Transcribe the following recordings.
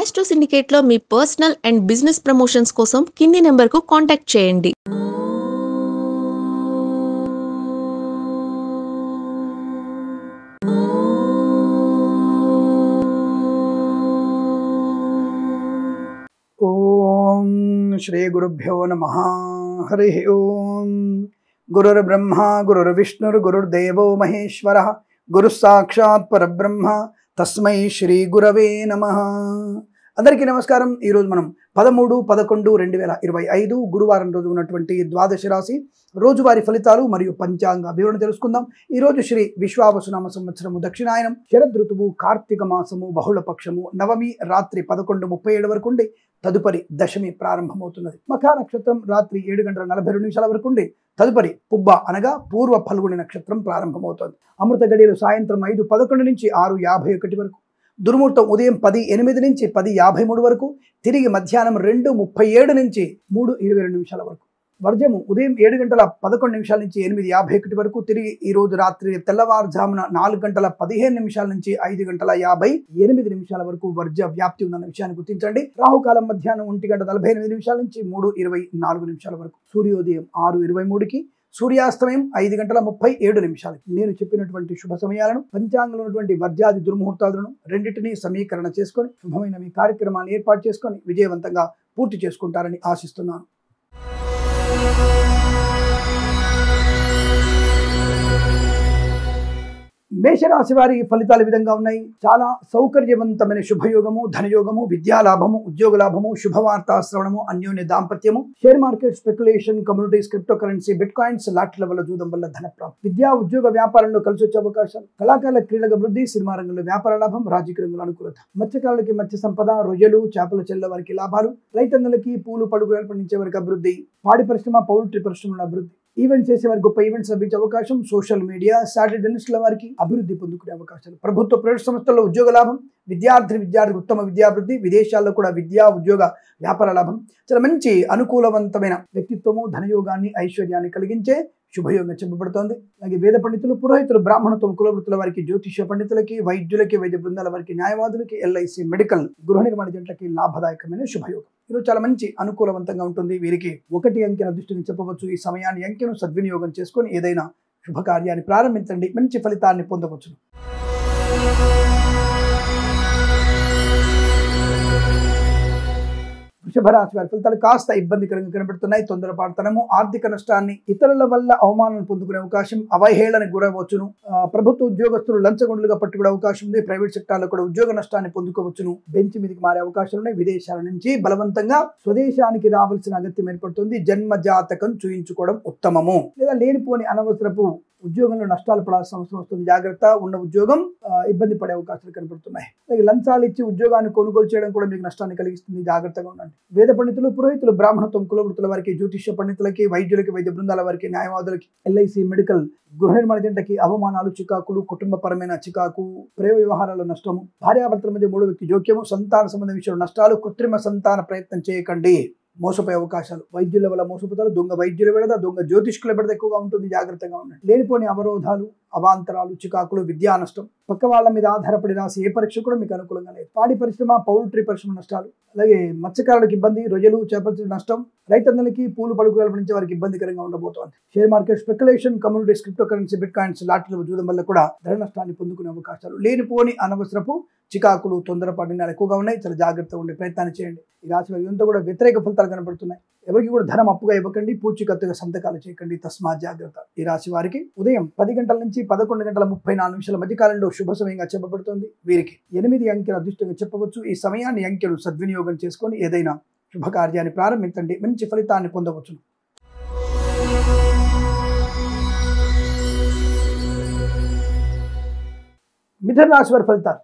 Astro సిండికేట్లో మీ personal and business promotions కోసం కింది నెంబర్కు కాంటాక్ట్ చేయండి. ఓం శ్రీ గురుభ్యో నమః. హరి ఓం. గురుర్బ్రహ్మ గురుర్విష్ణుర్ గురుర్దేవో మహేశ్వరః గురుః సాక్షాత్ పరబ్రహ్మ తస్మై శ్రీ గురవే నమః. అందరికీ నమస్కారం. ఈరోజు మనం 13/11/2025 గురువారం రోజు ఉన్నటువంటి ద్వాదశ రాశి రోజువారీ ఫలితాలు మరియు పంచాంగ వివరణ తెలుసుకుందాం. ఈరోజు శ్రీ విశ్వావసునామ సంవత్సరము దక్షిణాయనం, శరద్ ఋతువు, కార్తీక మాసము, బహుళ పక్షము, నవమి రాత్రి 11:37 వరకు ఉండి తదుపరి దశమి ప్రారంభమవుతున్నది. మఖా నక్షత్రం రాత్రి 7:42 వరకు ఉండి తదుపరి పుబ్బ అనగా పూర్వ ఫల్గుని నక్షత్రం ప్రారంభమవుతుంది. అమృత గడియలు సాయంత్రం 5:11 నుంచి 6:51 వరకు, దుర్ముహూర్తం ఉదయం 10:08 నుంచి 10:53 వరకు, తిరిగి మధ్యాహ్నం 2:37 నుంచి 3:22 వరకు, వర్జము ఉదయం 7:11 నుంచి 8:51 వరకు, తిరిగి ఈ రోజు రాత్రి తెల్లవారుజామున 4:15 నుంచి 5:58 వరకు వర్జ వ్యాప్తి ఉందన్న విషయాన్ని గుర్తించండి. రాహుకాలం మధ్యాహ్నం 1:48 నుంచి 3:24 వరకు, సూర్యోదయం 6:23కి, సూర్యాస్తమయం 5:37. నేను చెప్పినటువంటి శుభ సమయాలను, పంచాంగంలో ఉన్నటువంటి వర్జాది దుర్ముహూర్తాలను రెండింటినీ సమీకరణ చేసుకొని శుభమైన మీ కార్యక్రమాన్ని ఏర్పాటు చేసుకొని విజయవంతంగా పూర్తి చేసుకుంటారని ఆశిస్తున్నాను. మేషరాశి వారి ఫలితాలు విధంగా ఉన్నాయి. చాలా సౌకర్యవంతమైన శుభయోగము, ధనయోగము, విద్యాలాభము, ఉద్యోగ లాభము, శుభవార్తా శ్రవణము, అన్యోన్య దాంపత్యము, share market, speculation, commodities, crypto currency, bitcoins, లాటరీల వల్ల జూదం వల్ల ధన ప్రాప్తి, విద్యా ఉద్యోగ వ్యాపారంలో కలిసి వచ్చే అవకాశాలు, కళాకారుల క్రీడల అభివృద్ధి, సినిమా రంగంలో వ్యాపార లాభం, రాజకీయ రంగంలో అనుకూలత, మత్స్యకారులకి మత్స్య సంపద, రొయ్యలు చేపల చెల్ల వారికి లాభాలు, రైతన్నులకి పూలు పడుగులు పండించే వారికి అభివృద్ధి, పాడి పరిశ్రమ, పౌల్ట్రీ పరిశ్రమల అభివృద్ధి, ఈవెంట్స్ చేసే వారికి గొప్ప ఈవెంట్స్ లభించే అవకాశం, సోషల్ మీడియా, శాటిలైట్ల వారికి అభివృద్ధి పొందుకునే అవకాశాలు, ప్రభుత్వ ప్రైవేట్ సంస్థల్లో ఉద్యోగ లాభం, విద్యార్థికి ఉత్తమ విద్యాభివృద్ధి, విదేశాల్లో కూడా విద్యా ఉద్యోగ వ్యాపార లాభం, చాలా మంచి అనుకూలవంతమైన వ్యక్తిత్వము, ధనయోగాన్ని, ఐశ్వర్యాన్ని కలిగించే శుభయోగం చెప్పబడుతోంది. అలాగే వేద పండితులు, పురోహితులు, బ్రాహ్మణత్వం, కులవృత్తుల వారికి, జ్యోతిష్య పండితులకి, వైద్యులకి, వైద్య బృందాల వారికి, న్యాయవాదులకి, ఎల్ఐసి, మెడికల్, గృహ నిర్మాణ జంటలకి లాభదాయకమైన శుభయోగం. ఈరోజు చాలా మంచి అనుకూలవంతంగా ఉంటుంది. వీరికి 1 అంకెన దృష్టిని చెప్పవచ్చు. ఈ సమయాన్ని అంకెను సద్వినియోగం చేసుకొని ఏదైనా శుభకార్యాన్ని ప్రారంభించండి, మంచి ఫలితాన్ని పొందవచ్చు. వృషభరాశి వారి ఫలితాలు కాస్త ఇబ్బందికరంగా కనబడుతున్నాయి. తొందరపాటుతనము, ఆర్థిక నష్టాన్ని, ఇతరుల వల్ల అవమానాన్ని పొందుకునే అవకాశం, అవహేళనకు గురవచ్చును. ప్రభుత్వ ఉద్యోగస్తులు లంచగొండలుగా పట్టుకునే అవకాశం ఉంది. ప్రైవేట్ సెక్టార్లో కూడా ఉద్యోగ నష్టాన్ని పొందుకోవచ్చును. బెంచ్ మీదకి మారే అవకాశాలు ఉన్నాయి. విదేశాల నుంచి బలవంతంగా స్వదేశానికి రావాల్సిన అగత్యం ఏర్పడుతుంది. జన్మ జాతకం చూయించుకోవడం ఉత్తమము. లేదా లేనిపోని అనవసరపు ఉద్యోగంలో నష్టాలు పడాల్సిన అవసరం వస్తుంది. జాగ్రత్త. ఉన్న ఉద్యోగం ఇబ్బంది పడే అవకాశాలు కనబడుతున్నాయి. అలాగే లంచాలు ఇచ్చి ఉద్యోగాన్ని కొనుగోలు చేయడం కూడా మీకు నష్టాన్ని కలిగిస్తుంది. జాగ్రత్తగా ఉండండి. వేద పండితులు, పురోహితులు, బ్రాహ్మణత్వం, కులవృత్తుల వారికి, జ్యోతిష్య పండితులకి, వైద్యులకి, వైద్య బృందాల వారికి, న్యాయవాదులకి, ఎల్ఐసి, మెడికల్, గృహ నిర్మాణ జంటకి అవమానాలు, చికాకులు, కుటుంబపరమైన చికాకు, ప్రేమ వ్యవహారాల నష్టము, భార్యాభర్తల మధ్య 3వ వ్యక్తి జోక్యము, సంతాన సంబంధ విషయంలో నష్టాలు, కృత్రిమ సంతాన ప్రయత్నం చేయకండి. మోసపోయే అవకాశాలు, వైద్యుల వల్ల మోసపోతారు. దొంగ వైద్యుల బెడద, దొంగ జ్యోతిష్కుల బెడద ఎక్కువగా ఉంటుంది. జాగ్రత్తగా ఉండండి. లేనిపోని అవరోధాలు, అవాంతరాలు, చికాకులు, విద్యా నష్టం, పక్క వాళ్ళ మీద ఆధారపడి రాసి ఏ పరీక్ష కూడా మీకు అనుకూలంగా లేదు. పాడి పరిశ్రమ, పౌల్ట్రీ పరిశ్రమ నష్టాలు, అలాగే మత్స్యకారులకు ఇబ్బంది, రొయ్యలు చేపల నష్టం, రైతన్నలకి పూలు పడుగులు పండించే వారికి ఇబ్బందికరంగా ఉండబోతోంది. Share market, speculation, commodities, crypto currency, bitcoins, లాటరీల జూదం వల్ల కూడా ధన నష్టాన్ని పొందుకునే అవకాశాలు, లేనిపోని అనవసరపు చికాకులు, తొందరపాటు ఎక్కువగా ఉన్నాయి. చాలా జాగ్రత్తగా ఉండే ప్రయత్నాన్ని చేయండి. ఈ రాశి వారి అంతా కూడా వ్యతిరేక ఫలితాలు కనబడుతున్నాయి. ఎవరికి కూడా ధనం అప్పుగా ఇవ్వకండి. పూచికత్తుగా సంతకాలు చేయకండి. తస్మాత్ జాగ్రత్త. ఈ రాశి వారికి ఉదయం 10 గంటల నుంచి 11:34 మధ్య కాలంలో శుభ సమయంగా చెప్పబడుతుంది. వీరికి 8 అంకెల అదృష్టంగా చెప్పవచ్చు. ఈ సమయాన్ని అంకెలు సద్వినియోగం చేసుకొని ఏదైనా శుభకార్యాన్ని ప్రారంభించండి, మంచి ఫలితాన్ని పొందవచ్చు. మిథున రాశి వారి ఫలితాలు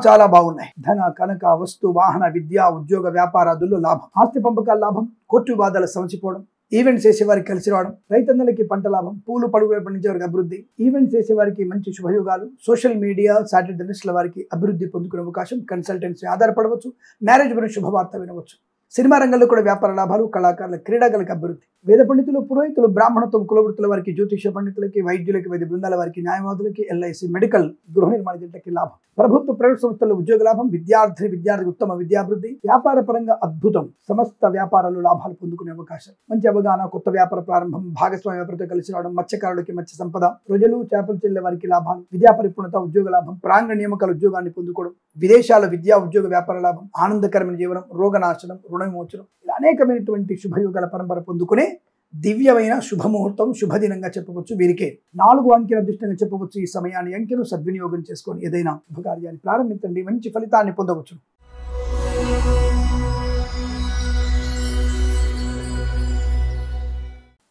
చాలా బాగున్నాయి. ధన, కనక, వస్తు, వాహన, విద్యా, ఉద్యోగ వ్యాపారాదుల్లో లాభం, ఆస్తి పంపకాల లాభం, కోర్టు వివాదాలు సమసిపోవడం, ఈవెంట్స్ చేసే వారికి కలిసి రావడం, రైతన్నలకి పంట లాభం, పూలు పడుగులు పండించే వారికి అభివృద్ధి, ఈవెంట్స్ చేసే వారికి మంచి శుభయోగాలు, సోషల్ మీడియా, శాటిలైట్ల వారికి అభివృద్ధి పొందుకునే అవకాశం, కన్సల్టెన్సీ ఆధారపడవచ్చు, మ్యారేజ్ గురించి శుభవార్త వినవచ్చు, సినిమా రంగంలో కూడా వ్యాపార లాభాలు, కళాకారుల క్రీడాకారులకు అభివృద్ధి. వేద పండితులు, పురోహితులు, బ్రాహ్మణత్వం, కులవృత్తుల వారికి, జ్యోతిష పండితులకి, వైద్యులకి, వైద్య బృందాల వారికి, న్యాయవాదులకి, ఎల్ఐసి, మెడికల్, గృహ నిర్మాణ జంటకి లాభం. ప్రభుత్వ ప్రైవేట్ సంస్థల్లో ఉద్యోగ లాభం, విద్యార్థికి ఉత్తమ విద్యాభివృద్ధి, వ్యాపార పరంగా అద్భుతం. సమస్త వ్యాపారాలు లాభాలు పొందుకునే అవకాశం, మంచి అవగాహన, కొత్త వ్యాపార ప్రారంభం, భాగస్వామ్య వ్యాపారంతో కలిసి రావడం, మత్స్యకారులకి మత్స్య సంపద, రొయ్యలు, చేపలు చెల్లె వారికి లాభాలు, విద్యా పరిపూర్ణత, ఉద్యోగ లాభం, ప్రాంగణ నియామకాల ఉద్యోగాన్ని పొందుకోవడం, విదేశాల విద్యా ఉద్యోగ వ్యాపార లాభం, ఆనందకరమైన జీవనం, రోగనాశనం, రుణ విమోచనం, ఇలా అనేకమైనటువంటి శుభయోగాల పరంపర పొందుకునే దివ్యమైన శుభముహూర్తం, శుభదినంగా చెప్పవచ్చు. వీరికే 4 అంకెల అదృష్టంగా చెప్పవచ్చు. ఈ సమయాన్ని అంకెను సద్వినియోగం చేసుకొని ఏదైనా శుభకార్యాన్ని ప్రారంభించండి, మంచి ఫలితాన్ని పొందవచ్చు.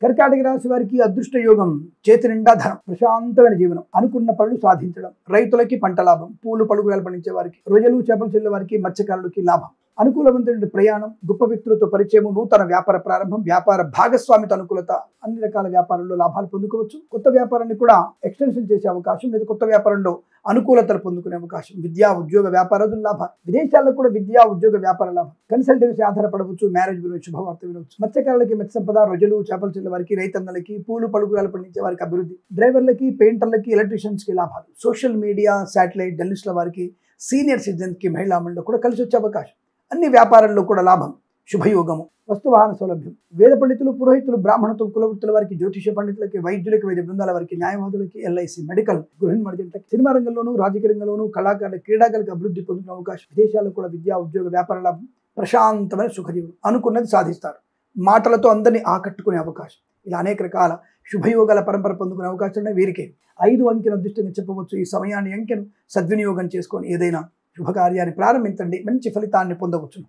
కర్కాటక రాశి వారికి అదృష్ట యోగం, చేతి నిండా ధనం, ప్రశాంతమైన జీవనం, అనుకున్న పనులు సాధించడం, రైతులకి పంట లాభం, పూలు పలుకురాలు పండించే వారికి, రొయ్యలు చేపలు చెల్లె వారికి, మత్స్యకారులకి లాభం, అనుకూలవంతమైన ప్రయాణం, గొప్ప వ్యక్తులతో పరిచయం, నూతన వ్యాపార ప్రారంభం, వ్యాపార భాగస్వామితో అనుకూలత, అన్ని రకాల వ్యాపారంలో లాభాలు పొందుకోవచ్చు. కొత్త వ్యాపారాన్ని కూడా ఎక్స్టెన్షన్ చేసే అవకాశం లేదా కొత్త వ్యాపారంలో అనుకూలతలు పొందుకునే అవకాశం. విద్యా ఉద్యోగ వ్యాపారాలు లాభాలు, విదేశాల్లో కూడా విద్యా ఉద్యోగ వ్యాపార లాభం, కన్సల్టెన్సీ ఆధారపడవచ్చు, మ్యారేజ్ గురించి శుభవార్త వినవచ్చు. మత్స్యకారులకి మత్స్య సంపద, రొయ్యలు చేపలు చెల్లె వారికి, రైతన్నలకి, పూలు పలుకురాలు పండించే వారికి అభివృద్ధి, డ్రైవర్లకి, పెయింటర్లకి, ఎలక్ట్రీషియన్స్ కి లాభాలు, సోషల్ మీడియా, శాటిలైట్, జర్నలిస్టుల వారికి, సీనియర్ సిటిజన్ కి, మహిళా మండలి కూడా కలిసి వచ్చే అవకాశం. అన్ని వ్యాపారాల్లో కూడా లాభం, శుభయోగము, వస్తువాహన సౌలభ్యం. వేద పండితులు, పురోహితులు, బ్రాహ్మణత్వం, కులవృత్తుల వారికి, జ్యోతిష పండితులకి, వైద్యులకి, వైద్య బృందాల వారికి, న్యాయవాదులకి, ఎల్ఐసి, మెడికల్, గృహ నిర్మాణ జంటకి, సినిమా రంగంలోనూ, రాజకీయ రంగంలోనూ, కళాకారుల క్రీడాకారులకు అభివృద్ధి పొందుకునే అవకాశం. విదేశాల్లో కూడా విద్యా ఉద్యోగ వ్యాపార లాభం, ప్రశాంతమైన సుఖజీవనం, అనుకున్నది సాధిస్తారు, మాటలతో అందరినీ ఆకట్టుకునే అవకాశం. ఇలా అనేక రకాల శుభయోగాల పరంపర పొందుకునే అవకాశం ఉన్నాయి. వీరికి 5 అంకెను అదృష్టంగా చెప్పవచ్చు. ఈ సమయాన్ని అంకెను సద్వినియోగం చేసుకొని ఏదైనా శుభకార్యాన్ని ప్రారంభించండి, మంచి ఫలితాన్ని పొందవచ్చు.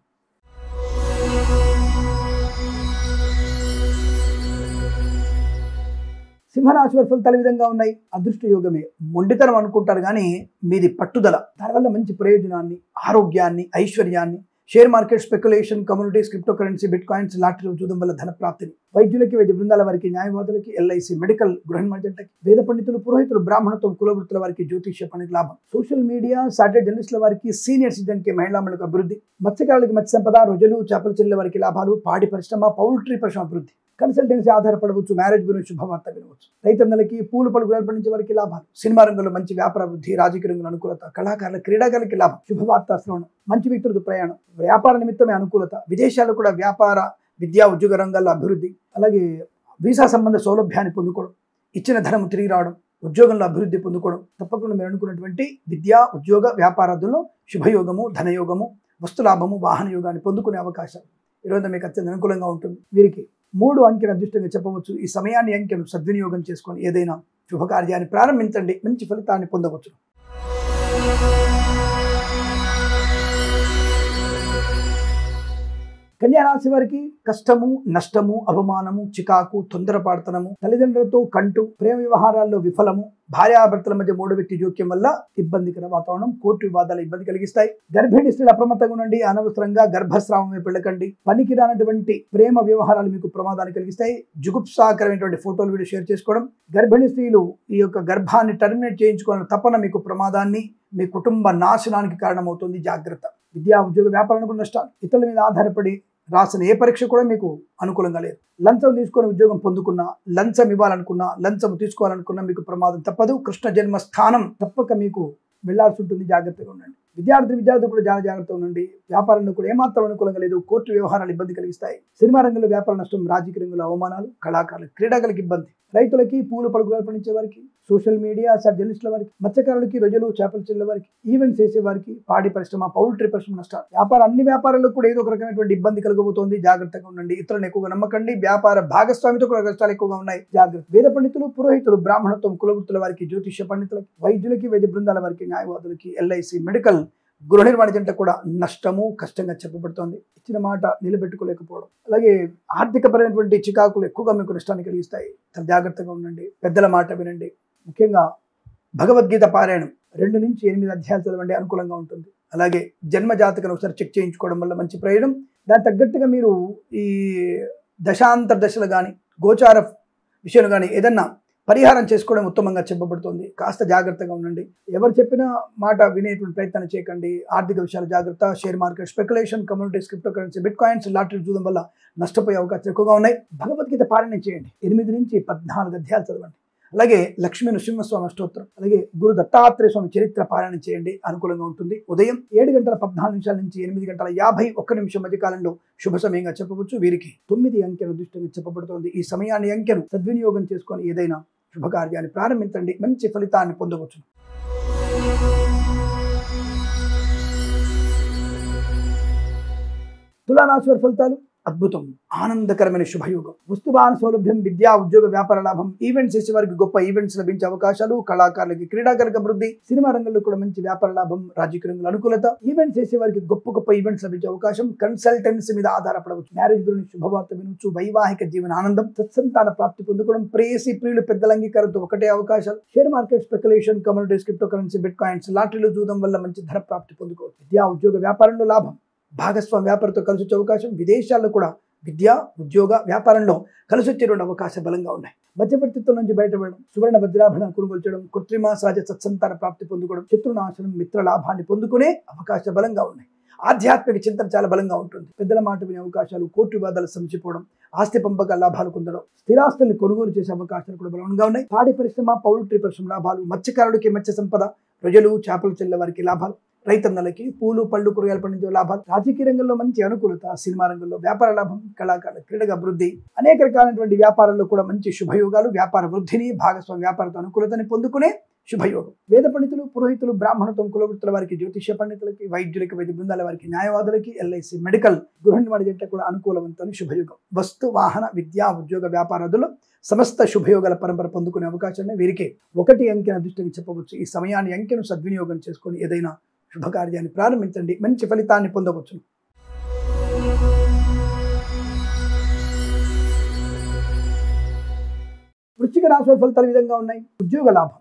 సింహరాశి వారి ఫలితాలు విధంగా ఉన్నాయి. అదృష్ట యోగమే, మొండితనం అనుకుంటారు కానీ మీది పట్టుదల, దానివల్ల మంచి ప్రయోజనాన్ని, ఆరోగ్యాన్ని, ఐశ్వర్యాన్ని, share market, speculation, commodities, crypto currency, bit coins, lottery చూడడం వల్ల ధన ప్రాప్తిని, వైద్యులకి, వైద్య బృందాల వారికి, న్యాయవాదులకి, ఎల్ఐసి, మెడికల్, గృహ నిర్మాణ జంటకి, వేద పండితులు, పురోహితులు, బ్రాహ్మణత్వం, కులవృత్తుల వారికి, జ్యోతిష పండితుల లాభం, సోషల్ మీడియా, శాటిలైట్ జర్నలిస్టుల వారికి, సీనియర్ సిటిజన్ కి, మహిళా మండలికి అభివృద్ధి, మత్స్యకారులకి మత్స్య సంపద, రొయ్యలు చేపలు చెల్లె వారికి లాభాలు, పాడి పరిశ్రమ, పౌల్ట్రీ పరిశ్రమ అభివృద్ధి, కన్సల్టెన్సీ ఆధారపడవచ్చు, మ్యారేజ్ గురించి శుభవార్త వినవచ్చు, రైతన్నలకి, పూలు పలుకురాలు పండించే వారికి లాభాలు, సినిమా రంగంలో మంచి వ్యాపార వృద్ధి, రాజకీయ రంగంలో అనుకూలత, కళాకారుల క్రీడాకారులకి లాభం, శుభవార్త శ్రవణం, మంచి వ్యక్తులతో ప్రయాణం, వ్యాపార నిమిత్తమే అనుకూలత, విదేశాల్లో కూడా వ్యాపార, విద్యా ఉద్యోగ రంగాల్లో అభివృద్ధి, అలాగే వీసా సంబంధ సౌలభ్యాన్ని పొందుకోవడం, ఇచ్చిన ధనం తిరిగి రావడం, ఉద్యోగంలో అభివృద్ధి పొందుకోవడం, తప్పకుండా మీరు అనుకున్నటువంటి విద్యా ఉద్యోగ వ్యాపారాదుల్లో శుభయోగము, ధనయోగము, వస్తులాభము, వాహన యోగాన్ని పొందుకునే అవకాశం ఈరోజు మీకు అత్యంత అనుకూలంగా ఉంటుంది. వీరికి 3 అంకెను అదృష్టంగా చెప్పవచ్చు. ఈ సమయాన్ని అంకెను సద్వినియోగం చేసుకొని ఏదైనా శుభకార్యాన్ని ప్రారంభించండి, మంచి ఫలితాన్ని పొందవచ్చు. కన్యా రాశి వారికి కష్టము, నష్టము, అవమానము, చికాకు, తొందరపాటుతనము, తల్లిదండ్రులతో కంటు, ప్రేమ వ్యవహారాల్లో విఫలము, భార్యాభర్తల మధ్య 3వ వ్యక్తి జోక్యం వల్ల ఇబ్బందికర వాతావరణం, కోర్టు వివాదాలు ఇబ్బంది కలిగిస్తాయి. గర్భిణీ స్త్రీలు అప్రమత్తంగా ఉండండి, అనవసరంగా గర్భస్రావమే పెళ్ళకండి, పనికి రానటువంటి ప్రేమ వ్యవహారాలు మీకు ప్రమాదాన్ని కలిగిస్తాయి. జుగుప్సాకరమైనటువంటి ఫోటోలు వీడియో షేర్ చేసుకోవడం, గర్భిణీ స్త్రీలు ఈ యొక్క గర్భాన్ని టర్మినేట్ చేయించుకోవాలని తపన మీకు ప్రమాదాన్ని, మీ కుటుంబ నాశనానికి కారణమవుతుంది, జాగ్రత్త. విద్యా ఉద్యోగ వ్యాపారానికి నష్టాలు, ఇతరుల మీద ఆధారపడి రాసిన ఏ పరీక్ష కూడా మీకు అనుకూలంగా లేదు. లంచం తీసుకొని ఉద్యోగం పొందుకున్నా, లంచం ఇవ్వాలనుకున్నా, లంచం తీసుకోవాలనుకున్నా మీకు ప్రమాదం తప్పదు. కృష్ణ జన్మ స్థానం తప్పక మీకు వెళ్లాల్సి ఉంటుంది, జాగ్రత్తగా ఉండండి. విద్యార్థులు కూడా చాలా జాగ్రత్తగా ఉండండి. వ్యాపారంలో కూడా ఏమాత్రం అనుకూలంగా లేదు, కోర్టు వ్యవహారాలు ఇబ్బంది కలిగిస్తాయి. సినిమా రంగంలో వ్యాపార నష్టం, రాజకీయ రంగంలో అవమానాలు, కళాకారులు క్రీడాకారులకు ఇబ్బంది, రైతులకి, పూలు పలుకురాలు పండించే వారికి, సోషల్ మీడియా, జర్నలిస్టుల వారికి, మత్స్యకారులకి, రొయ్యలు చేపలు చెల్లె వారికి, ఈవెంట్స్ చేసే వారికి, పాడి పరిశ్రమ, పౌల్ట్రీ పరిశ్రమ నష్టాలు, అన్ని వ్యాపారాల్లో కూడా ఏదో ఒక రకమైనటువంటి ఇబ్బంది కలగబోతోంది, జాగ్రత్తగా ఉండండి. ఇతరులను ఎక్కువగా నమ్మకండి. వ్యాపార భాగస్వామితో కూడా కష్టాలు ఎక్కువగా ఉన్నాయి, జాగ్రత్త. వేద పండితులు, పురోహితులు, బ్రాహ్మణత్వం, కులవృత్తుల వారికి, జ్యోతిష పండితులకి, వైద్యులకి, వైద్య బృందాల వారికి, న్యాయవాదులకి, ఎల్ఐసి, మెడికల్, గృహ నిర్మాణ జంట కూడా నష్టము, కష్టంగా చెప్పబడుతోంది. ఇచ్చిన మాట నిలబెట్టుకోలేకపోవడం, అలాగే ఆర్థికపరమైనటువంటి చికాకులు ఎక్కువగా మీకు నష్టాన్ని కలిగిస్తాయి. జాగ్రత్తగా ఉండండి, పెద్దల మాట వినండి. ముఖ్యంగా భగవద్గీత పారాయణం 2 నుంచి 8 అధ్యాయాలు చదవండి, అనుకూలంగా ఉంటుంది. అలాగే జన్మ జాతకను ఒకసారి చెక్ చేయించుకోవడం వల్ల మంచి ప్రయోజనం. దానికి తగ్గట్టుగా మీరు ఈ దశాంతర దశలు కానీ, గోచార విషయాలు కానీ ఏదన్నా పరిహారం చేసుకోవడం ఉత్తమంగా చెప్పబడుతుంది. కాస్త జాగ్రత్తగా ఉండండి. ఎవరు చెప్పినా మాట వినేటువంటి ప్రయత్నం చేయకండి. ఆర్థిక విషయాలు జాగ్రత్త. Share market speculation, commodities, crypto currency, bitcoins, లాటరీలు చూడడం వల్ల నష్టపోయే అవకాశాలు ఎక్కువగా ఉన్నాయి. భగవద్గీత పారాయణం చేయండి. 8 నుంచి 14 అధ్యాయాలు చదవండి. అలాగే లక్ష్మీ నృసింహస్వామి అష్టోత్తరం, అలాగే గురు దత్తాత్రేయ స్వామి చరిత్ర పారాయణం చేయండి. అనుకూలంగా ఉంటుంది. ఉదయం 7:14 నుంచి 8:51 మధ్య కాలంలో శుభ సమయంగా చెప్పవచ్చు. వీరికి 9 అంకెను దృష్టిగా చెప్పబడుతోంది. ఈ సమయాన్ని అంకెను సద్వినియోగం చేసుకొని ఏదైనా శుభకార్యాన్ని ప్రారంభించండి. మంచి ఫలితాన్ని పొందవచ్చు. తులారాశి వారి ఫలితాలు అద్భుతం. ఆనందకరమైన శుభయోగం. వస్తువాహన సౌలభ్యం, విద్యా ఉద్యోగ వ్యాపార లాభం, ఈవెంట్స్ చేసే వారికి గొప్ప ఈవెంట్స్ లభించే అవకాశాలు, కళాకారులకి క్రీడాకారులకు అభివృద్ధి, సినిమా రంగంలో కూడా మంచి వ్యాపార లాభం, రాజకీయ రంగంలో అనుకూలత, ఈవెంట్స్ చేసే వారికి గొప్ప ఈవెంట్స్ లభించే అవకాశం, కన్సల్టెన్సీ మీద ఆధారపడవచ్చు, మ్యారేజ్ గురించి శుభవార్త వినొచ్చు, వైవాహిక జీవన ఆనందం, సత్సంతాన ప్రాప్తి పొందుకోవడం, ప్రేయసి ప్రియులు పెద్దల అంగీకారంతో ఒకటే అవకాశాలు, share market speculation, commodities, crypto currency, bitcoins, లాటరీలు చూడడం వల్ల మంచి ధన ప్రాప్తి పొందుకోవచ్చు. విద్యా ఉద్యోగ వ్యాపారంలో లాభం, భాగస్వామి వ్యాపారంతో కలిసి వచ్చే అవకాశం, విదేశాల్లో కూడా విద్యా ఉద్యోగ వ్యాపారంలో కలిసి వచ్చేటువంటి అవకాశాలు బలంగా ఉన్నాయి. మధ్యవర్తిత్వం నుంచి బయటపడడం, సువర్ణ వజ్రాభరణ కొనుగోలు చేయడం, కృత్రిమ సహజ సత్సంతాన ప్రాప్తి పొందుకోవడం, శత్రునాశనం, మిత్ర లాభాన్ని పొందుకునే అవకాశాలు బలంగా ఉన్నాయి. ఆధ్యాత్మిక చింతన చాలా బలంగా ఉంటుంది. పెద్దల మాట వినే అవకాశాలు, కోర్టు వివాదాలు సమసిపోవడం, ఆస్తి పంపక లాభాలు పొందడం, స్థిరాస్తుల్ని కొనుగోలు చేసే అవకాశాలు కూడా బలంగా ఉన్నాయి. పాడి పరిశ్రమ, పౌల్ట్రీ పరిశ్రమ లాభాలు, మత్స్యకారుడికి మత్స్య సంపద, ప్రజలు చేపలు చెల్లె వారికి లాభాలు, రైతన్నలకి పూలు పళ్ళు కూరగాయలు పండించే లాభాలు, రాజకీయ రంగంలో మంచి అనుకూలత, సినిమా రంగంలో వ్యాపార లాభం, కళాకారుల క్రీడగా వృద్ధి, అనేక రకాలైనటువంటి వ్యాపారాల్లో కూడా మంచి శుభయోగాలు, వ్యాపార వృద్ధిని, భాగస్వామి వ్యాపారంతో అనుకూలతని పొందుకునే శుభయోగం. వేద పండితులు, పురోహితులు, బ్రాహ్మణత్వం, కులవృత్తుల వారికి, జ్యోతిష్య పండితులకి, వైద్యులకి, వైద్య బృందాల వారికి, న్యాయవాదులకి, ఎల్ఐసి, మెడికల్, గృహ నిర్మాణ జంట కూడా అనుకూలవంతమైన శుభయోగం. వస్తు వాహన విద్యా ఉద్యోగ వ్యాపారాదుల్లో సమస్త శుభయోగాల పరంపర పొందుకునే అవకాశాన్ని వీరికి 1 అంకెను దృష్టికి చెప్పవచ్చు. ఈ సమయాన్ని అంకెను సద్వినియోగం చేసుకొని ఏదైనా శుభకార్యాన్ని ప్రారంభించండి. మంచి ఫలితాన్ని పొందవచ్చు. వృశ్చిక రాశి వారి ఫలితాలు విధంగా ఉన్నాయి. ఉద్యోగ లాభం,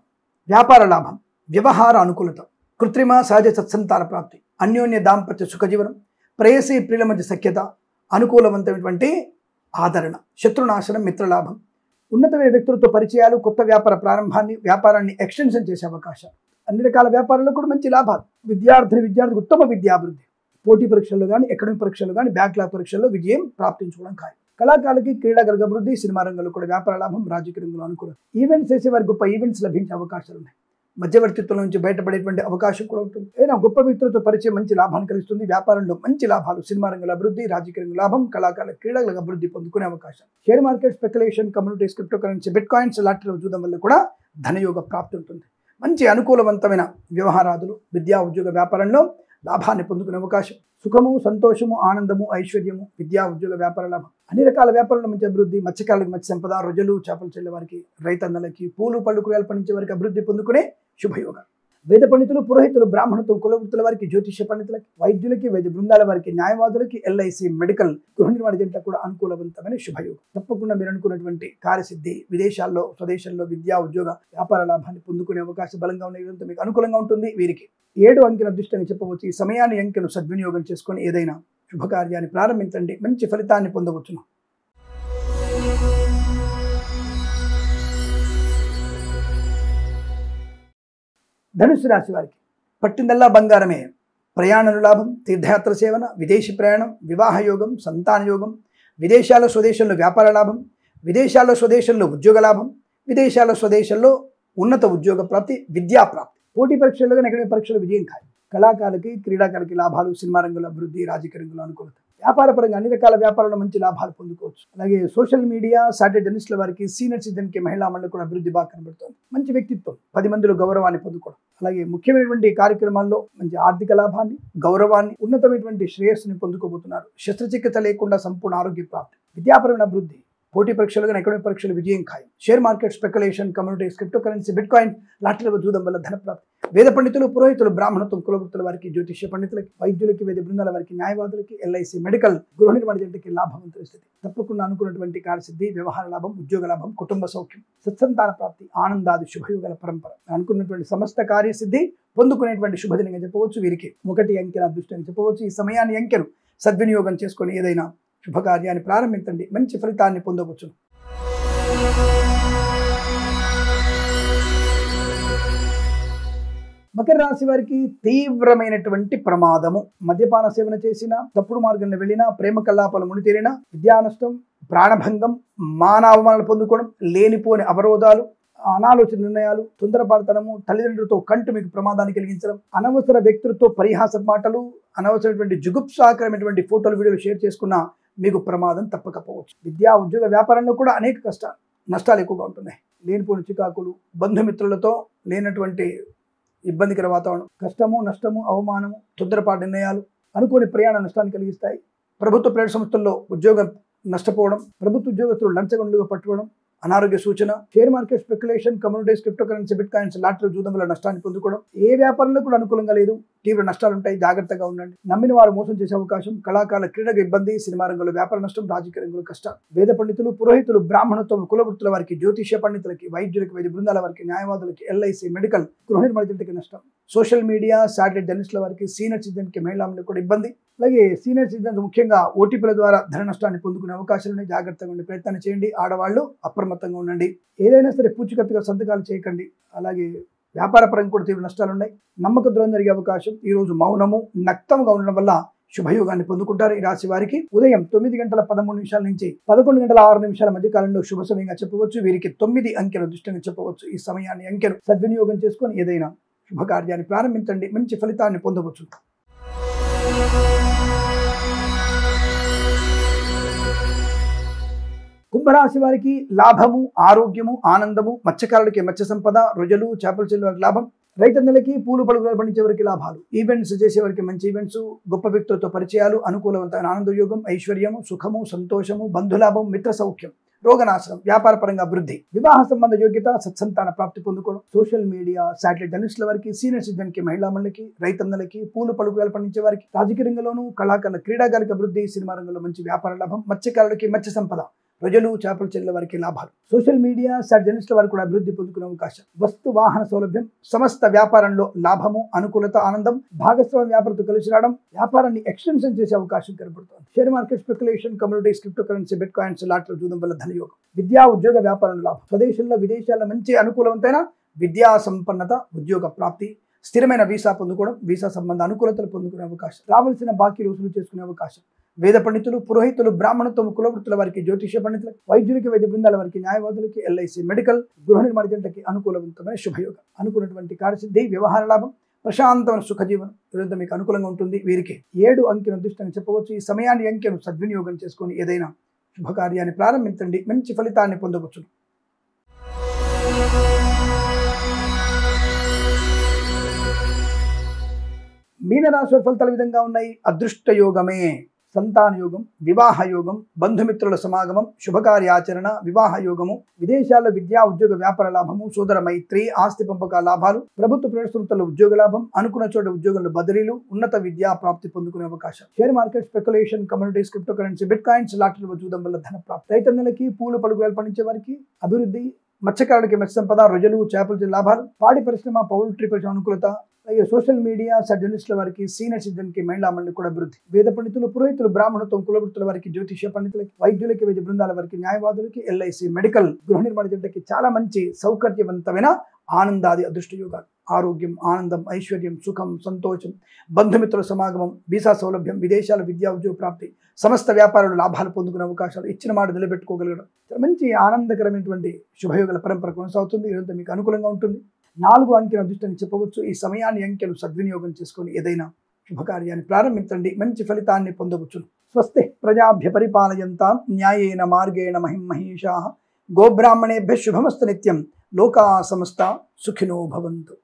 వ్యాపార లాభం, వ్యవహార అనుకూలత, కృత్రిమ సహజ సత్సంతాన ప్రాప్తి, అన్యోన్య దాంపత్య సుఖజీవనం, ప్రేయసి ప్రియుల మధ్య సఖ్యత, అనుకూలవంతమైనటువంటి ఆదరణ, శత్రునాశనం, మిత్రలాభం, ఉన్నతమైన వ్యక్తులతో పరిచయాలు, కొత్త వ్యాపార ప్రారంభాన్ని, వ్యాపారాన్ని ఎక్స్టెన్షన్ చేసే అవకాశాలు, అన్ని రకాల వ్యాపారాల్లో కూడా మంచి లాభాలు, విద్యార్థికి ఉత్తమ విద్యాభివృద్ధి, పోటీ పరీక్షల్లో కానీ, అకాడమిక్ పరీక్షల్లో కానీ, బ్యాక్లాగ్ పరీక్షల్లో విజయం ప్రాప్తించుకోవడం ఖాయం. కళాకారులకి క్రీడాకారులకు అభివృద్ధి, సినిమా రంగంలో కూడా వ్యాపార లాభం, రాజకీయ రంగంలో అనుకూలం. ఈవెంట్స్ చేసే వారికి గొప్ప ఈవెంట్స్ లభించే అవకాశాలు ఉన్నాయి. మధ్యవర్తిత్వం నుంచి బయటపడేటువంటి అవకాశం కూడా ఉంటుంది. ఏదైనా గొప్ప వ్యక్తులతో పరిచయం మంచి లాభాన్ని కలిగిస్తుంది. వ్యాపారంలో మంచి లాభాలు, సినిమా రంగంలో అభివృద్ధి, రాజకీయ రంగంలో లాభం, కళాకారుల క్రీడలకు అభివృద్ధి పొందుకునే అవకాశం. Share market speculation, commodities, crypto currency, bitcoins, లాటరీలు చూడడం వల్ల కూడా ధనయోగ ప్రాప్తి ఉంటుంది. మంచి అనుకూలవంతమైన వ్యవహారాదులు, విద్యా ఉద్యోగ వ్యాపారంలో లాభాన్ని పొందుకునే అవకాశం, సుఖము, సంతోషము, ఆనందము, ఐశ్వర్యము, విద్యా ఉద్యోగ వ్యాపార లాభం, అన్ని రకాల వ్యాపారంలో మంచి అభివృద్ధి, మత్స్యకారులకు మత్స్య సంపద, రొజలు చేపలు చెల్లె వారికి, రైతన్నలకి పూలు పళ్ళు కూరగాయలు పండించే వారికి అభివృద్ధి పొందుకునే శుభయోగం. వేద పండితులు, పురోహితులు, బ్రాహ్మణత్వం, కులవృత్తుల వారికి, జ్యోతిష్య పండితులకి, వైద్యులకి, వైద్య బృందాల వారికి, న్యాయవాదులకి, ఎల్ఐసి, మెడికల్, గృహ నిర్మాణ జంట కూడా అనుకూలవంతమైన శుభయోగం. తప్పకుండా మీరు అనుకున్నటువంటి కార్యసిద్ధి, విదేశాల్లో, స్వదేశంలో విద్యా ఉద్యోగ వ్యాపార లాభాన్ని పొందుకునే అవకాశం బలంగా ఉన్న ఇదంతా మీకు అనుకూలంగా ఉంటుంది. వీరికి 7 అంకెల అదృష్టాన్ని చెప్పవచ్చు. ఈ సమయాన్ని అంకెను సద్వినియోగం చేసుకొని ఏదైనా శుభకార్యాన్ని ప్రారంభించండి. మంచి ఫలితాన్ని పొందవచ్చును. ధనుసు రాశి వారికి పట్టిందల్లా బంగారమే. ప్రయాణాలు లాభం, తీర్థయాత్ర సేవన, విదేశీ ప్రయాణం, వివాహ యోగం, సంతాన యోగం, విదేశాల్లో స్వదేశంలో వ్యాపార లాభం, విదేశాల్లో స్వదేశంలో ఉద్యోగ లాభం, విదేశాల్లో స్వదేశంలో ఉన్నత ఉద్యోగ ప్రాప్తి, విద్యా ప్రాప్తి, పోటీ పరీక్షల్లో కానీ అకాడమిక్ పరీక్షలు విజయం ఖాయం. కళాకారులకి క్రీడాకారులకి లాభాలు, సినిమా రంగంలో అభివృద్ధి, రాజకీయ రంగంలో అనుకూలత, వ్యాపార పరంగా అన్ని రకాల వ్యాపారంలో మంచి లాభాలు పొందుకోవచ్చు. అలాగే సోషల్ మీడియా, సాటిలైట్ జర్నలిస్టుల వారికి, సీనియర్ సిటిజన్కి, మహిళా మండలి కూడా అభివృద్ధి బాగా కనబడుతుంది. మంచి వ్యక్తిత్వం, 10 మందిలో గౌరవాన్ని పొందుకోవడం, అలాగే ముఖ్యమైనటువంటి కార్యక్రమాల్లో మంచి ఆర్థిక లాభాన్ని, గౌరవాన్ని, ఉన్నతమైనటువంటి శ్రేయస్సుని పొందుకోబోతున్నారు. శస్త్రచికిత్స లేకుండా సంపూర్ణ ఆరోగ్య ప్రాప్తి, విద్యాపరమైన అభివృద్ధి, పోటీ పరీక్షలు కానీ అకాడమిక్ పరీక్షలు విజయం ఖాయం. Share market speculation, commodities, crypto currency, bitcoin, లాటరీల చూడడం వల్ల ధన ప్రాప్తి. వేద పండితులు, పురోహితులు, బ్రాహ్మణత్వం, కులవృత్తుల వారికి, జ్యోతిష్య పండితులకి, వైద్యులకి, వైద్య బృందాల వారికి, న్యాయవాదులకి, ఎల్ఐసి, మెడికల్, గృహ నిర్మాణ జంటకి లాభవంతుల స్థితి. తప్పకుండా అనుకున్నటువంటి కార్యసిద్ధి, వ్యవహార లాభం, ఉద్యోగ లాభం, కుటుంబ సౌఖ్యం, సత్సంతాన ప్రాప్తి, ఆనందాది శుభయోగాల పరంపర. అనుకున్నటువంటి సమస్త కార్యసిద్ధి పొందుకునేటువంటి శుభదినంగా చెప్పవచ్చు. వీరికి 1 అంకెల అదృష్టంగా చెప్పవచ్చు. ఈ సమయాన్ని అంకెను సద్వినియోగం చేసుకొని ఏదైనా శుభకార్యాన్ని ప్రారంభించండి. మంచి ఫలితాన్ని పొందవచ్చు. మకర రాశి వారికి తీవ్రమైనటువంటి ప్రమాదము. మద్యపాన సేవన చేసిన, తప్పుడు మార్గంలో వెళ్ళినా, ప్రేమ కల్లాపాలు మునితేరినా, విద్యా నష్టం, ప్రాణభంగం, మానవమానాలు పొందుకోవడం, లేనిపోని అవరోధాలు, అనాలోచిత నిర్ణయాలు, తొందరపాటుతనము, తల్లిదండ్రులతో కంటు మీకు ప్రమాదాన్ని కలిగించడం, అనవసర వ్యక్తులతో పరిహాస మాటలు, అనవసరమైనటువంటి జుగుప్సాకరమైనటువంటి ఫోటోలు వీడియోలు షేర్ చేసుకున్న మీకు ప్రమాదం తప్పకపోవచ్చు. విద్యా ఉద్యోగ వ్యాపారంలో కూడా అనేక నష్టాలు ఎక్కువగా ఉంటున్నాయి. లేనిపోని చికాకులు, బంధుమిత్రులతో లేనటువంటి ఇబ్బందికర వాతావరణం, కష్టము, నష్టము, అవమానము, తొందరపాటు నిర్ణయాలు, అనుకోని ప్రయాణ నష్టాన్ని కలిగిస్తాయి. ప్రభుత్వ ప్రైవేట్ సంస్థల్లో ఉద్యోగం నష్టపోవడం, ప్రభుత్వ ఉద్యోగస్తులు లంచగొండలుగా పట్టుకోవడం, అనారోగ్య సూచన, share market speculation, commodities, crypto currency, bit coins, lottery జూదం వల్ల నష్టాన్ని పొందుకోవడం. ఏ వ్యాపారంలో కూడా అనుకూలంగా లేదు. తీవ్ర నష్టాలు ఉంటాయి. జాగ్రత్తగా ఉండండి. నమ్మిన వారు మోసం చేసే అవకాశం, కళాకారుల క్రీడకు ఇబ్బంది, సినిమా రంగంలో వ్యాపార నష్టం, రాజకీయ రంగంలో కష్టాలు. వేద పండితులు, పురోహితులు, బ్రాహ్మణత్వం, కులవృత్తుల వారికి, జ్యోతిష్య పండితులకి, వైద్యులకి, వైద్య బృందాల వారికి, న్యాయవాదులకి, ఎల్ఐసి, మెడికల్, గృహ నిర్మాణ జంటకి నష్టం. సోషల్ మీడియా, శాటిలైట్ జర్నలిస్టుల వారికి, సీనియర్ సిటిజన్కి, మహిళలకు కూడా ఇబ్బంది. అలాగే సీనియర్ సిటిజన్స్ ముఖ్యంగా ఓటీపీల ద్వారా ధన నష్టాన్ని పొందుకునే అవకాశాలు జాగ్రత్తగా ఉండే ప్రయత్నం చేయండి. ఆడవాళ్ళు అప్రమత్తంగా ఉండండి. ఏదైనా సరే పూచికత్తుగా సంతకాలు చేయకండి. అలాగే వ్యాపార పరంగా కూడా తీవ్ర నష్టాలు ఉన్నాయి. నమ్మక ద్రోహం జరిగే అవకాశం. ఈ రోజు మౌనము, నక్తంగా ఉండడం వల్ల శుభయోగాన్ని పొందుకుంటారు. ఈ రాశి వారికి ఉదయం 9:13 నుంచి 11:06 మధ్య కాలంలో శుభ సమయంగా చెప్పవచ్చు. వీరికి 9 అంకెలు దృష్టంగా చెప్పవచ్చు. ఈ సమయాన్ని అంకెలు సద్వినియోగం చేసుకొని ఏదైనా శుభకార్యాన్ని ప్రారంభించండి. మంచి ఫలితాన్ని పొందవచ్చు. కుంభరాశి వారికి లాభము, ఆరోగ్యము, ఆనందము, మత్స్యకారులకి మత్స్య సంపద, రొయ్యలు, చేపల చెల్లు వారికి లాభం, రైతన్నలకి పూలు పలుకులు పండించే వారికి లాభాలు, ఈవెంట్స్ చేసేవారికి మంచి ఈవెంట్స్, గొప్ప వ్యక్తులతో పరిచయాలు, అనుకూలవంతమైన ఆనందయోగం, ఐశ్వర్యము, సుఖము, సంతోషము, బంధులాభం, మిత్ర సౌఖ్యం, రోగనాశనం, వ్యాపార పరంగా అభివృద్ధి, వివాహ సంబంధ యోగ్యత, సత్సంతాన ప్రాప్తి పొందుకోవడం. సోషల్ మీడియా, శాటిలైట్ జర్నలిస్టుల వారికి, సీనియర్ సిటిజన్కి, మహిళామణులకి, రైతన్నలకి, పూలు పలుకులు పండించే వారికి, రాజకీయ రంగంలోనూ, కళాకారుల క్రీడాకారిక అభివృద్ధి, సినిమా రంగంలో మంచి వ్యాపార లాభం, మత్స్యకారులకి మత్స్య సంపద, ప్రజలు, చేపల చెల్లెల వారికి లాభాలు. సోషల్ మీడియా, శాటిలైట్ జర్నలిస్టుల వారికి కూడా అభివృద్ధి పొందుకునే అవకాశం. వస్తు వాహన సౌలభ్యం, సమస్త వ్యాపారంలో లాభము, అనుకూలత, ఆనందం, భాగస్వామ్య వ్యాపారంతో కలిసి రావడం, వ్యాపారాన్ని ఎక్స్టెన్షన్ చేసే అవకాశం కనబడుతుంది. Share market speculation, commodities, crypto currency, bit coins, lottery జూదం వల్ల ధనయోగం. విద్యా ఉద్యోగ వ్యాపారంలో లాభం. స్వదేశంలో, విదేశాల్లో మంచి అనుకూలవంతైన విద్యా సంపన్నత, ఉద్యోగ ప్రాప్తి, స్థిరమైన వీసా పొందుకోవడం, వీసా సంబంధ అనుకూలతలు పొందుకునే అవకాశం, రావాల్సిన బాకీలు వసూలు చేసుకునే అవకాశం. వేద పండితులు, పురోహితులు, బ్రాహ్మణత్వం, కులవృత్తుల వారికి, జ్యోతిష్య పండితులకు, వైద్యులకి, వైద్య బృందాల వారికి, న్యాయవాదులకి, ఎల్ఐసి, మెడికల్, గృహ నిర్మాణ జంటకి అనుకూలవంతమైన శుభయోగం. అనుకున్నటువంటి కార్యసిద్ధి, వ్యవహార లాభం, ప్రశాంతమైన సుఖజీవనం ఇదంతా మీకు అనుకూలంగా ఉంటుంది. వీరికి 7 అంకెను అదృష్టంగా చెప్పవచ్చు. ఈ సమయాన్ని అంకెను సద్వినియోగం చేసుకొని ఏదైనా శుభకార్యాన్ని ప్రారంభించండి. మంచి ఫలితాన్ని పొందవచ్చు. మీనరాశి ఫలితాల విధంగా ఉన్నాయి. అదృష్ట యోగమే, సంతాన యోగం, వివాహ యోగం, బంధుమిత్రుల సమాగమం, శుభకార్యాచరణ, వివాహ యోగము, విదేశాల్లో విద్యా ఉద్యోగ వ్యాపార లాభము, సోదర మైత్రి, ఆస్తి పంపక లాభాలు, ప్రభుత్వ ప్రైవేట్ సంస్థల్లో ఉద్యోగ లాభం, అనుకున్న చోట ఉద్యోగంలో బదిలీలు, ఉన్నత విద్యా ప్రాప్తి పొందుకునే అవకాశం. Share market speculation, commodities, crypto currency, bitcoins, లాటరీలో జూదం వల్ల ధన ప్రాప్తి. రైతన్నలకి, పూలు పలుకులు పండించే వారికి అభివృద్ధి, మత్స్యకారులకి మత్స్య సంపద, రొయ్యలు, చేపల లాభాలు, పాడి పరిశ్రమ, పౌల్ట్రీ పరిశ్రమ అనుకూలత. అలాగే సోషల్ మీడియా, జర్నలిస్టుల వారికి, సీనియర్ సిటిజన్కి, మహిళామణులకు కూడా అభివృద్ధి. వేద పండితులు, పురోహితులు, బ్రాహ్మణత్వం, కులవృత్తుల వారికి, జ్యోతిష్య పండితులకి, వైద్యులకి, వైద్య బృందాల వారికి, న్యాయవాదులకి, ఎల్ఐసి, మెడికల్, గృహ నిర్మాణ జంటకి చాలా మంచి సౌకర్యవంతమైన ఆనందాది అదృష్ట యోగాలు. ఆరోగ్యం, ఆనందం, ఐశ్వర్యం, సుఖం, సంతోషం, బంధుమిత్రుల సమాగమం, వీసా సౌలభ్యం, విదేశాల విద్యా ఉద్యోగ ప్రాప్తి, సమస్త వ్యాపారాలు లాభాలు పొందుకునే అవకాశాలు, ఇచ్చిన మాట నిలబెట్టుకోగలగడం, మంచి ఆనందకరమైనటువంటి శుభయోగాల పరంపర కొనసాగుతుంది. ఇదంతా మీకు అనుకూలంగా ఉంటుంది. 4 అంకెను అదృష్టాన్ని చెప్పవచ్చు. ఈ సమయాన్ని అంకెను సద్వినియోగం చేసుకొని ఏదైనా శుభకార్యాన్ని ప్రారంభించండి. మంచి ఫలితాన్ని పొందవచ్చు. స్వస్తి ప్రజాభ్య పరిపాలయంతాం న్యాయేన మార్గేణ మహిం మహేషాః. గోబ్రాహ్మణేభ్యః శుభమస్తు నిత్యం. లోకా సమస్తా సుఖినో భవంతు.